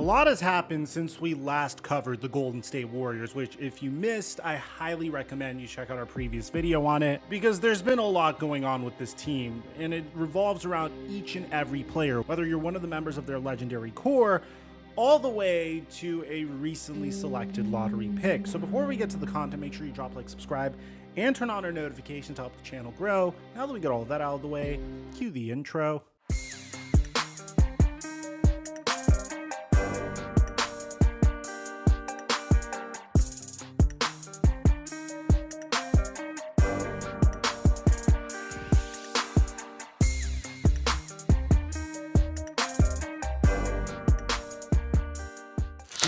lot has happened since we last covered the Golden State Warriors, which if you missed, I highly recommend you check out our previous video on it, because there's been a lot going on with this team, and it revolves around each and every player, whether you're one of the members of their legendary core, all the way to a recently selected lottery pick. So before we get to the content, make sure you drop, like, subscribe, and turn on our notifications to help the channel grow. Now that we get all of that out of the way, cue the intro.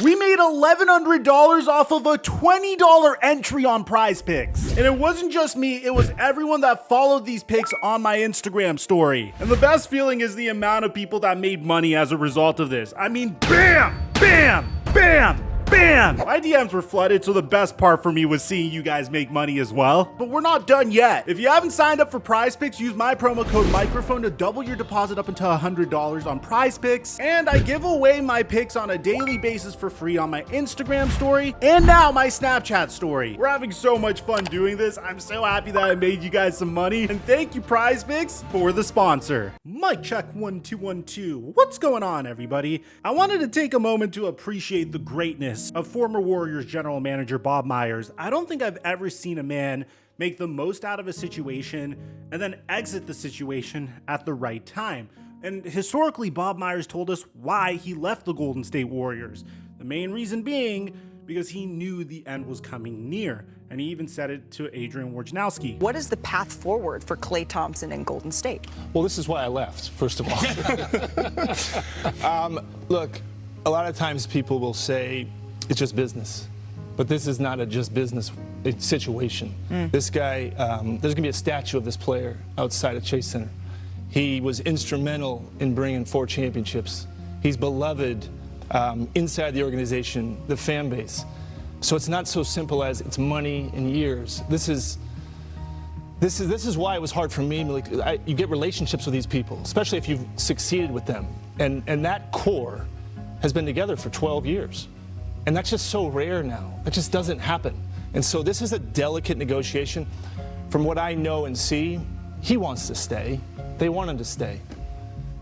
We made $1,100 off of a $20 entry on Prize Picks. And it wasn't just me, it was everyone that followed these picks on my Instagram story. And the best feeling is the amount of people that made money as a result of this. I mean, bam, bam, bam, bam. My DMs were flooded, so the best part for me was seeing you guys make money as well. But we're not done yet. If you haven't signed up for Prize Picks, use my promo code microphone to double your deposit up until $100 on Prize Picks. And I give away my picks on a daily basis for free on my Instagram story and now my Snapchat story. We're having so much fun doing this. I'm so happy that I made you guys some money. And thank you, Prize Picks, for the sponsor. Mic check 1 2 1 2. What's going on, everybody? I wanted to take a moment to appreciate the greatness of former Warriors general manager Bob Myers. I don't think I've ever seen a man make the most out of a situation and then exit the situation at the right time. And historically, Bob Myers told us why he left the Golden State Warriors. The main reason being because he knew the end was coming near. And he even said it to Adrian Wojnarowski. What is the path forward for Klay Thompson in Golden State? Well, this is why I left, first of all. Look, a lot of times people will say it's just business. But this is not a just business situation. This guy, there's going to be a statue of this player outside of Chase Center. He was instrumental in bringing 4 championships. He's beloved inside the organization, the fan base. So it's not so simple as it's money and years. This is why it was hard for me. Like, you get relationships with these people, especially if you've succeeded with them. And that core has been together for 12 years. And that's just so rare now. That just doesn't happen. And so this is a delicate negotiation. From what I know and see, he wants to stay. They want him to stay.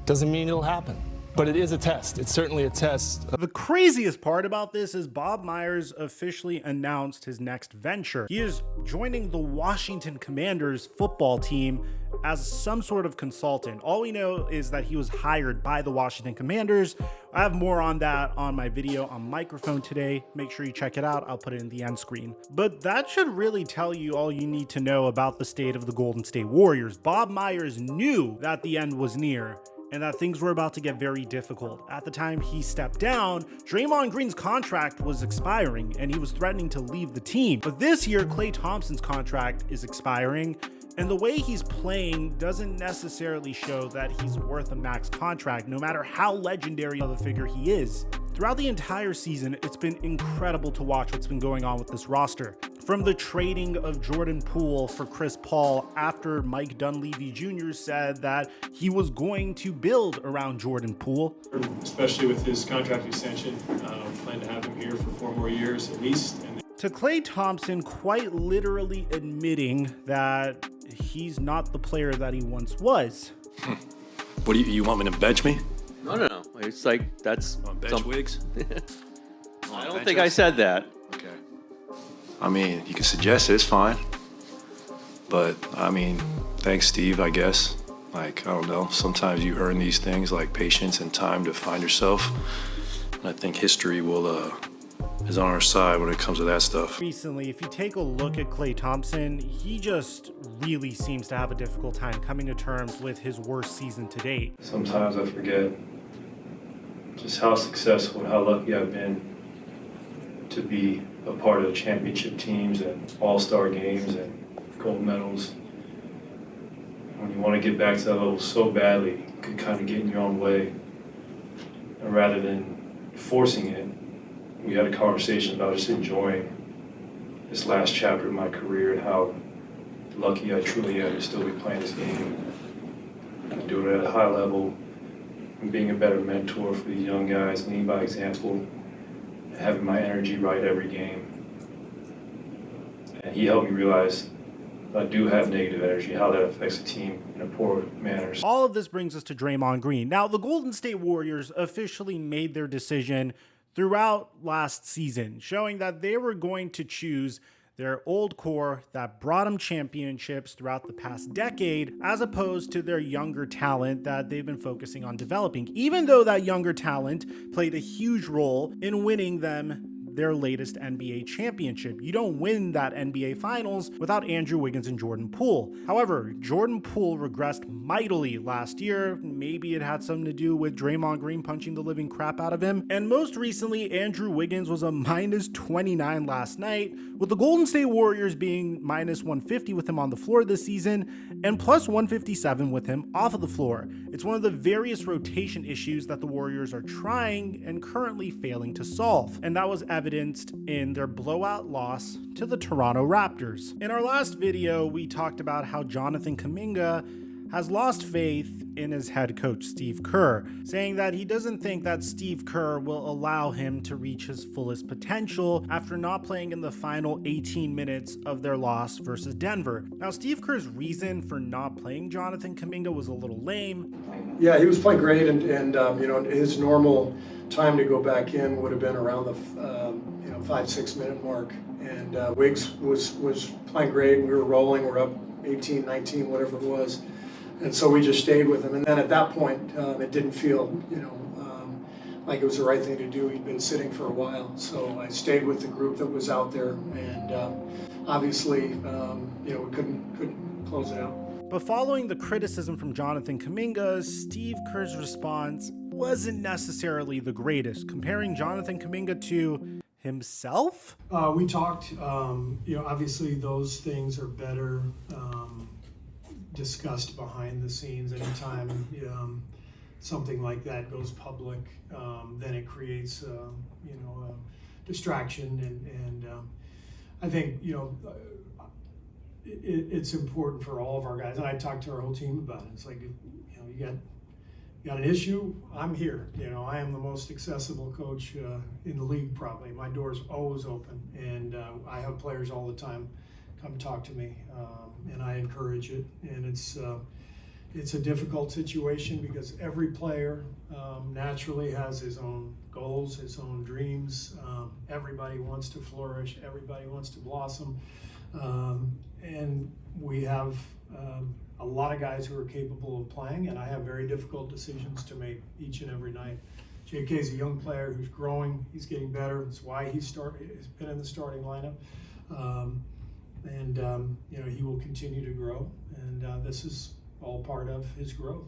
Doesn't mean it'll happen. But it is a test. It's certainly a test. The craziest part about this is Bob Myers officially announced his next venture. He is joining the Washington Commanders football team as some sort of consultant. All we know is that he was hired by the Washington Commanders. I have more on that on my video on microphone today. Make sure you check it out. I'll put it in the end screen. But that should really tell you all you need to know about the state of the Golden State Warriors. Bob Myers knew that the end was near and that things were about to get very difficult. At the time he stepped down, Draymond Green's contract was expiring and he was threatening to leave the team. But this year, Klay Thompson's contract is expiring, and the way he's playing doesn't necessarily show that he's worth a max contract, no matter how legendary of a figure he is. Throughout the entire season, it's been incredible to watch what's been going on with this roster. From the trading of Jordan Poole for Chris Paul after Mike Dunleavy Jr. said that he was going to build around Jordan Poole. Especially with his contract extension, plan to have him here for 4 more years at least. To Klay Thompson quite literally admitting that he's not the player that he once was. What do you want me to bench me? No. It's like, that's... Bench wigs? I don't think I said that. Okay. I mean, you can suggest it, it's fine. But, I mean, thanks, Steve, I guess. Like, I don't know, sometimes you earn these things like patience and time to find yourself. And I think history is on our side when it comes to that stuff. Recently, if you take a look at Klay Thompson, he just really seems to have a difficult time coming to terms with his worst season to date. Sometimes I forget just how successful and how lucky I've been to be a part of championship teams and all-star games and gold medals. When you want to get back to that level so badly, you can kind of get in your own way. And rather than forcing it, we had a conversation about just enjoying this last chapter of my career and how lucky I truly am to still be playing this game and do it at a high level and being a better mentor for these young guys, leading by example, having my energy right every game. And he helped me realize I do have negative energy, how that affects a team in a poor manner. All of this brings us to Draymond Green. Now, the Golden State Warriors officially made their decision throughout last season, showing that they were going to choose their old core that brought them championships throughout the past decade, as opposed to their younger talent that they've been focusing on developing, even though that younger talent played a huge role in winning them their latest NBA championship. You don't win that NBA Finals without Andrew Wiggins and Jordan Poole. However, Jordan Poole regressed mightily last year. Maybe it had something to do with Draymond Green punching the living crap out of him. And most recently, Andrew Wiggins was a minus 29 last night, with the Golden State Warriors being minus 150 with him on the floor this season and plus 157 with him off of the floor. It's one of the various rotation issues that the Warriors are trying and currently failing to solve. And that was evidenced in their blowout loss to the Toronto Raptors. In our last video, we talked about how Jonathan Kuminga has lost faith in his head coach, Steve Kerr, saying that he doesn't think that Steve Kerr will allow him to reach his fullest potential after not playing in the final 18 minutes of their loss versus Denver. Now, Steve Kerr's reason for not playing Jonathan Kuminga was a little lame. Yeah, he was playing great, and his normal time to go back in would have been around the 5-6 minute mark. And Wiggs was playing great. We were rolling. We're up 18, 19, whatever it was. And so we just stayed with him. And then at that point, it didn't feel, like it was the right thing to do. He'd been sitting for a while. So I stayed with the group that was out there. And obviously, we couldn't close it out. But following the criticism from Jonathan Kuminga, Steve Kerr's response wasn't necessarily the greatest, comparing Jonathan Kuminga to himself. We talked, obviously those things are better discussed behind the scenes. Anytime something like that goes public, then it creates a distraction, and I think it's important for all of our guys, and I talked to our whole team about it. It's like, you got an issue, I'm here. I am the most accessible coach in the league probably. My door's always open, and I have players all the time come talk to me, and I encourage it. And it's a difficult situation because every player naturally has his own goals, his own dreams. Everybody wants to flourish, everybody wants to blossom, and we have a lot of guys who are capable of playing, and I have very difficult decisions to make each and every night. JK is a young player who's growing, he's getting better. That's why he's been in the starting lineup. He will continue to grow, and this is all part of his growth.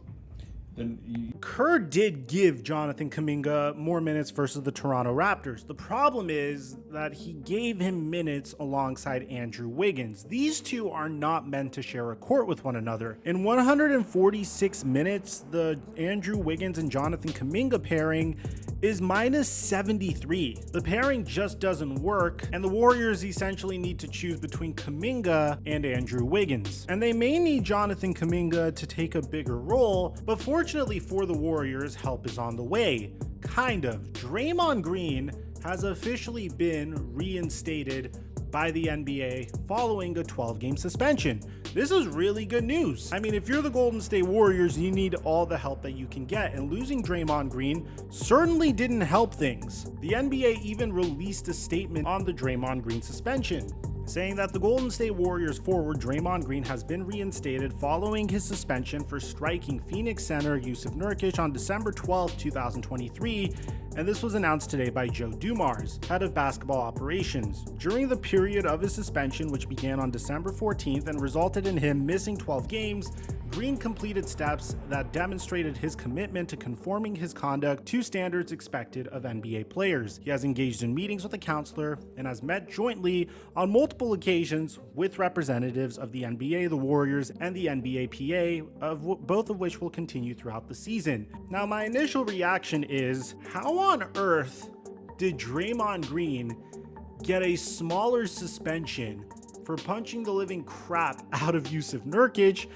Kerr did give Jonathan Kuminga more minutes versus the Toronto Raptors. The problem is that he gave him minutes alongside Andrew Wiggins. These two are not meant to share a court with one another. In 146 minutes, the Andrew Wiggins and Jonathan Kuminga pairing is minus 73. The pairing just doesn't work, and the Warriors essentially need to choose between Kuminga and Andrew Wiggins. And they may need Jonathan Kuminga to take a bigger role, but fortunately for the Warriors, help is on the way. Kind of. Draymond Green has officially been reinstated by the NBA following a 12-game suspension. This is really good news. I mean, if you're the Golden State Warriors, you need all the help that you can get, and losing Draymond Green certainly didn't help things. The NBA even released a statement on the Draymond Green suspension, saying that the Golden State Warriors forward Draymond Green has been reinstated following his suspension for striking Phoenix center Jusuf Nurkic on December 12, 2023, and this was announced today by Joe Dumars, head of basketball operations. During the period of his suspension, which began on December 14th and resulted in him missing 12 games, Green completed steps that demonstrated his commitment to conforming his conduct to standards expected of NBA players. He has engaged in meetings with a counselor and has met jointly on multiple occasions with representatives of the NBA, the Warriors, and the NBAPA, both of which will continue throughout the season. Now, my initial reaction is, how on earth did Draymond Green get a smaller suspension for punching the living crap out of Jusuf Nurkic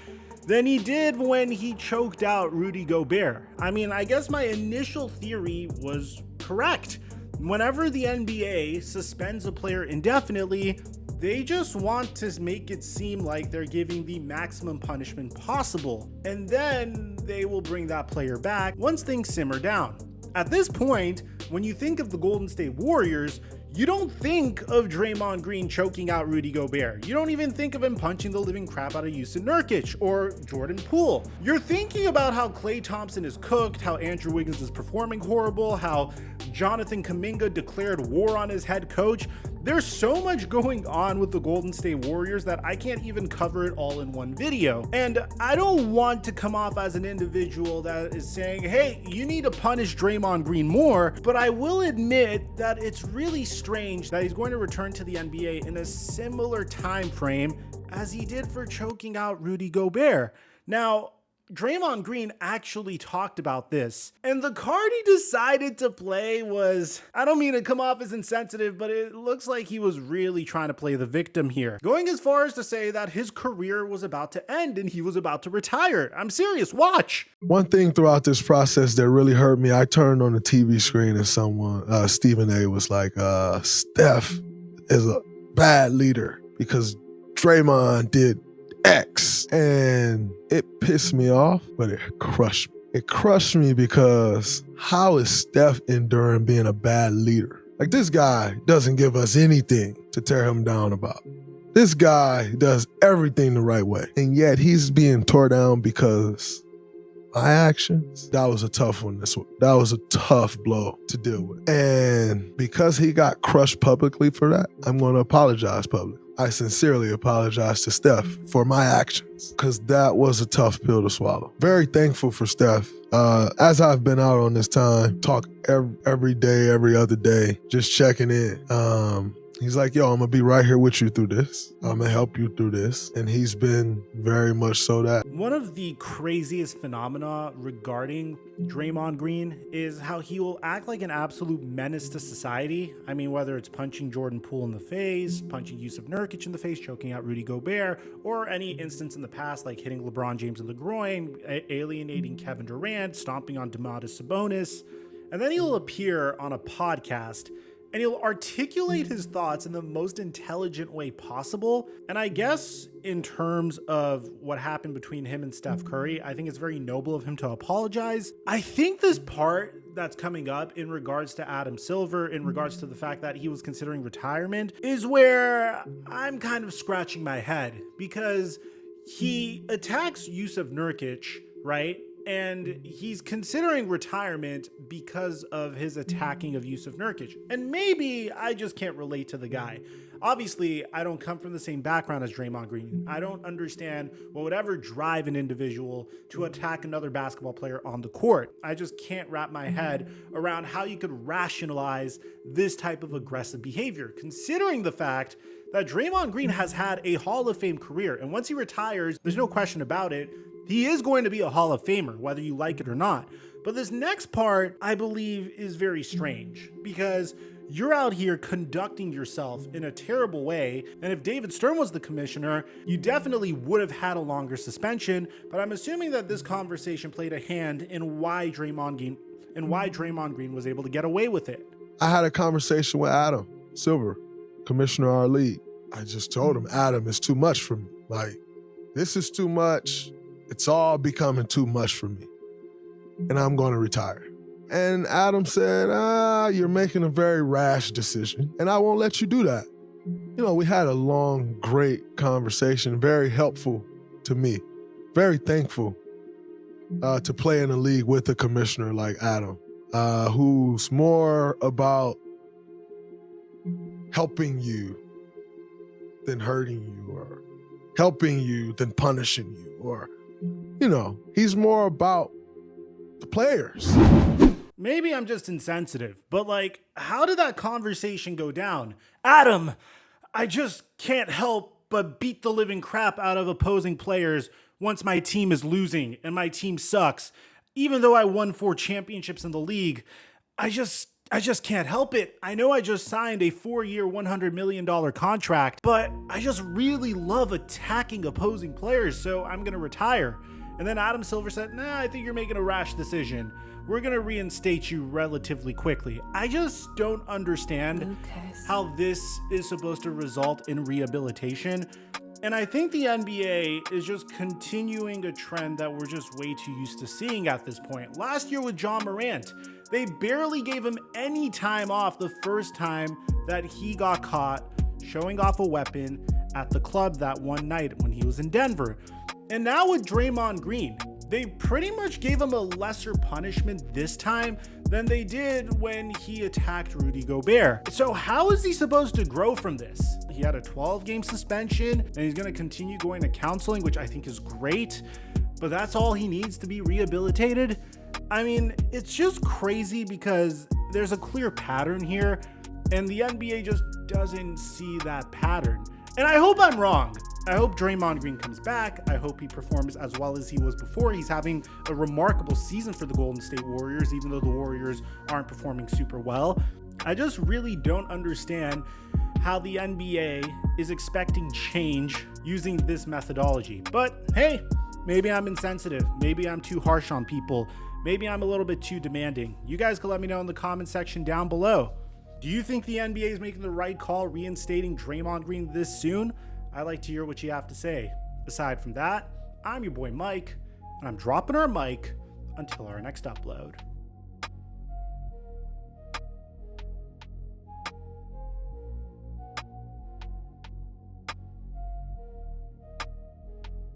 than he did when he choked out Rudy Gobert. I mean, I guess my initial theory was correct. Whenever the NBA suspends a player indefinitely, they just want to make it seem like they're giving the maximum punishment possible, and then they will bring that player back once things simmer down. At this point, when you think of the Golden State Warriors, you don't think of Draymond Green choking out Rudy Gobert. You don't even think of him punching the living crap out of Jusuf Nurkic or Jordan Poole. You're thinking about how Klay Thompson is cooked, how Andrew Wiggins is performing horrible, how Jonathan Kuminga declared war on his head coach. There's so much going on with the Golden State Warriors that I can't even cover it all in one video. And I don't want to come off as an individual that is saying, hey, you need to punish Draymond Green more, but I will admit that it's really strange that he's going to return to the NBA in a similar time frame as he did for choking out Rudy Gobert. Now, Draymond Green actually talked about this, and the card he decided to play was, I don't mean to come off as insensitive, but it looks like he was really trying to play the victim here, going as far as to say that his career was about to end and he was about to retire. I'm serious, watch. One thing throughout this process that really hurt me, I turned on the TV screen and someone, Stephen A. was like, Steph is a bad leader because Draymond did X, and it pissed me off, but it crushed me. It crushed me because how is Steph enduring being a bad leader? Like, this guy doesn't give us anything to tear him down about. This guy does everything the right way, and yet he's being tore down because my actions. That was a tough one. That was a tough blow to deal with. And because he got crushed publicly for that, I'm going to apologize publicly. I sincerely apologize to Steph for my actions because that was a tough pill to swallow. Very thankful for Steph. As I've been out on this time, talk every day, every other day, just checking in. He's like, yo, I'm going to be right here with you through this. I'm going to help you through this. And he's been very much so that. One of the craziest phenomena regarding Draymond Green is how he will act like an absolute menace to society. I mean, whether it's punching Jordan Poole in the face, punching Jusuf Nurkic in the face, choking out Rudy Gobert, or any instance in the past like hitting LeBron James in the groin, alienating Kevin Durant, stomping on Domantas Sabonis. And then he'll appear on a podcast and he'll articulate his thoughts in the most intelligent way possible. And I guess in terms of what happened between him and Steph Curry, I think it's very noble of him to apologize. I think this part that's coming up in regards to Adam Silver, in regards to the fact that he was considering retirement, is where I'm kind of scratching my head, because he attacks Jusuf Nurkic, right? And he's considering retirement because of his attacking of Jusuf Nurkic. And maybe I just can't relate to the guy. Obviously, I don't come from the same background as Draymond Green. I don't understand what would ever drive an individual to attack another basketball player on the court. I just can't wrap my head around how you could rationalize this type of aggressive behavior, considering the fact that Draymond Green has had a Hall of Fame career. And once he retires, there's no question about it, he is going to be a Hall of Famer, whether you like it or not. But this next part, I believe, is very strange, because you're out here conducting yourself in a terrible way. And if David Stern was the commissioner, you definitely would have had a longer suspension. But I'm assuming that this conversation played a hand in why Draymond Green was able to get away with it. I had a conversation with Adam Silver, commissioner of our league. I just told him, Adam, it's too much for me. Like, this is too much. It's all becoming too much for me, and I'm going to retire. And Adam said, you're making a very rash decision, and I won't let you do that. You know, we had a long, great conversation, very helpful to me. Very thankful to play in a league with a commissioner like Adam, who's more about helping you than hurting you, or helping you than punishing you, or you know, he's more about the players. Maybe I'm just insensitive, but like, how did that conversation go down? Adam, I just can't help but beat the living crap out of opposing players once my team is losing and my team sucks. Even though I won 4 championships in the league, I just I just can't help it. I know I just signed a 4-year, $100 million contract, but I just really love attacking opposing players, so I'm going to retire. And then Adam Silver said, nah, I think you're making a rash decision. We're going to reinstate you relatively quickly. I just don't understand how this is supposed to result in rehabilitation. And I think the NBA is just continuing a trend that we're just way too used to seeing at this point. Last year with John Morant, they barely gave him any time off the first time that he got caught showing off a weapon at the club that one night when he was in Denver. And now with Draymond Green, they pretty much gave him a lesser punishment this time than they did when he attacked Rudy Gobert. So how is he supposed to grow from this? He had a 12-game suspension, and he's going to continue going to counseling, which I think is great, but that's all he needs to be rehabilitated? I mean, it's just crazy because there's a clear pattern here, and the NBA just doesn't see that pattern. And I hope I'm wrong. I hope Draymond Green comes back. I hope he performs as well as he was before. He's having a remarkable season for the Golden State Warriors, even though the Warriors aren't performing super well. I just really don't understand how the NBA is expecting change using this methodology. But hey, maybe I'm insensitive. Maybe I'm too harsh on people. Maybe I'm a little bit too demanding. You guys can let me know in the comment section down below. Do you think the NBA is making the right call reinstating Draymond Green this soon? I'd like to hear what you have to say. Aside from that, I'm your boy Mike, and I'm dropping our mic until our next upload.